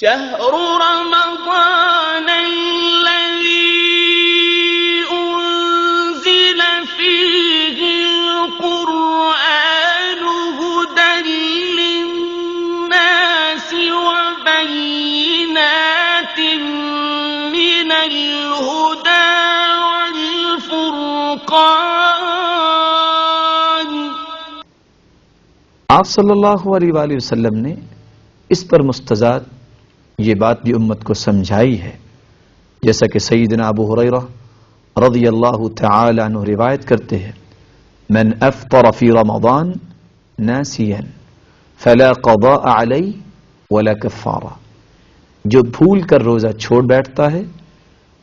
شهر رمضان الذي أنزل فيه القرآن هدى للناس وبينات من الهدى والفرقان. آپ صلی اللہ علیہ وآلہ وسلم نے اس پر مستزاد یہ بات بھی امت کو سمجھائی ہے، جیسا کہ سیدنا ابو ہریرہ رضی اللہ تعالی عنہ روایت کرتے ہیں، من افطر فی رمضان ناسیا فلا قضاء علیہ ولا کفارہ، جو بھول کر روزہ چھوڑ بیٹھتا ہے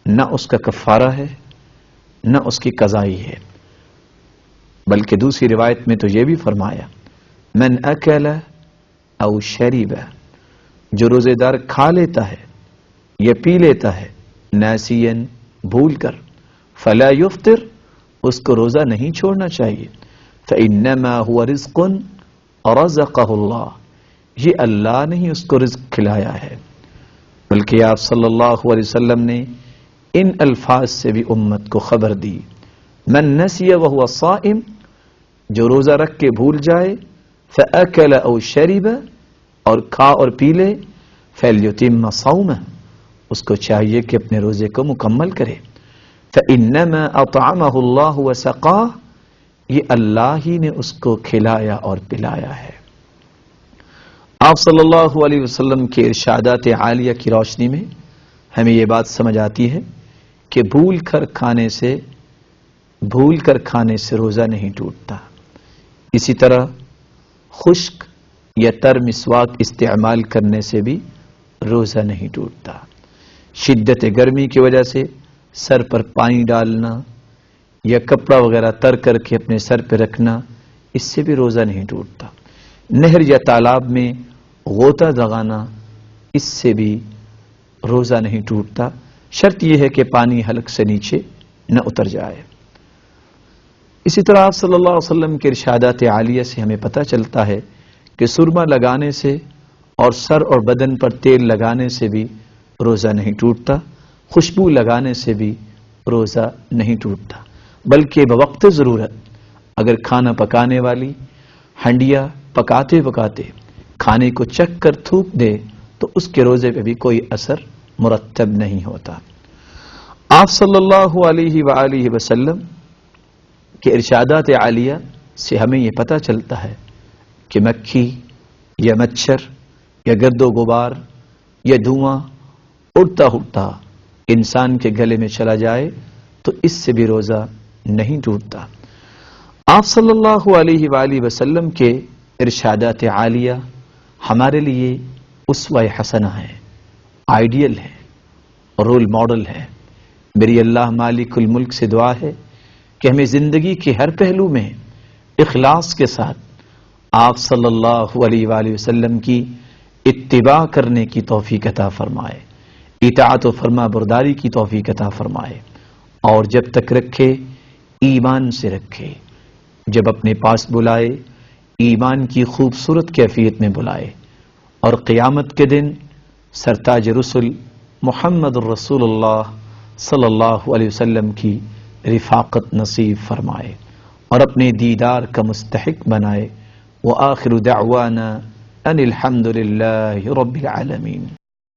نہ اس کا کفارہ ہے نہ اس کی قضائی ہے. بلکہ دوسری روایت میں تو یہ بھی فرمایا، من اکل او شرب، جو روزے دار کھا لیتا ہے یا پی لیتا ہے ناسین بھول کر، فلا یفطر، اس کو روزہ نہیں چھوڑنا چاہیے، فانما هو رزق رزقه اللہ، یہ اللہ نے ہی اس کو رزق کھلایا ہے. بلکہ آپ صلی اللہ علیہ وسلم نے ان الفاظ سے بھی امت کو خبر دی، من نسی وهو صائم، جو روزہ رکھ کے بھول جائے، فاکل او شرب، اور کھا اور پی لے، فلیتم صومہ، اس کو چاہیے کہ اپنے روزے کو مکمل کرے، فانما اطعمہ اللہ وسقاہ، یہ اللہ ہی نے اس کو کھلایا اور پلایا ہے. آپ صلی اللہ علیہ وسلم کے ارشادات عالیہ کی روشنی میں ہمیں یہ بات سمجھ آتی ہے کہ بھول کر کھانے سے روزہ نہیں ٹوٹتا. اسی طرح خشک یا تر مسواک استعمال کرنے سے بھی روزہ نہیں ٹوٹتا. شدت گرمی کی وجہ سے سر پر پانی ڈالنا یا کپڑا وغیرہ تر کر کے اپنے سر پہ رکھنا، اس سے بھی روزہ نہیں ٹوٹتا. نہر یا تالاب میں غوطہ لگانا، اس سے بھی روزہ نہیں ٹوٹتا. شرط یہ ہے کہ پانی حلق سے نیچے نہ اتر جائے. اسی طرح آپ صلی اللہ علیہ وسلم کے ارشادات عالیہ سے ہمیں پتہ چلتا ہے کہ سرما لگانے سے اور سر اور بدن پر تیل لگانے سے بھی روزہ نہیں ٹوٹتا، خوشبو لگانے سے بھی روزہ نہیں ٹوٹتا. بلکہ بوقت ضرورت اگر کھانا پکانے والی ہنڈیا پکاتے پکاتے کھانے کو چکھ کر تھوک دے تو اس کے روزے پہ بھی کوئی اثر مرتب نہیں ہوتا. آپ صلی اللہ علیہ وآلہ وسلم کے ارشادات عالیہ سے ہمیں یہ پتہ چلتا ہے کہ مکھی یا مچھر یا گرد و غبار یا دھواں اڑتا اڑتا انسان کے گلے میں چلا جائے تو اس سے بھی روزہ نہیں ٹوٹتا. آپ صلی اللہ علیہ وآلہ وسلم کے ارشادات عالیہ ہمارے لیے اسوہ حسنہ ہے، آئیڈیل ہے، رول ماڈل ہے. میری اللہ مالک الملک سے دعا ہے کہ ہمیں زندگی کے ہر پہلو میں اخلاص کے ساتھ آپ صلی اللہ علیہ وآلہ وسلم کی اتباع کرنے کی توفیق عطا فرمائے، اطاعت و فرما برداری کی توفیق عطا فرمائے. اور جب تک رکھے ایمان سے رکھے، جب اپنے پاس بلائے ایمان کی خوبصورت کیفیت میں بلائے، اور قیامت کے دن سرتاج رسل محمد الرسول اللہ صلی اللہ علیہ وسلم کی رفاقت نصیب فرمائے اور اپنے دیدار کا مستحق بنائے. وآخر دعوانا ان الحمد للہ رب العالمین.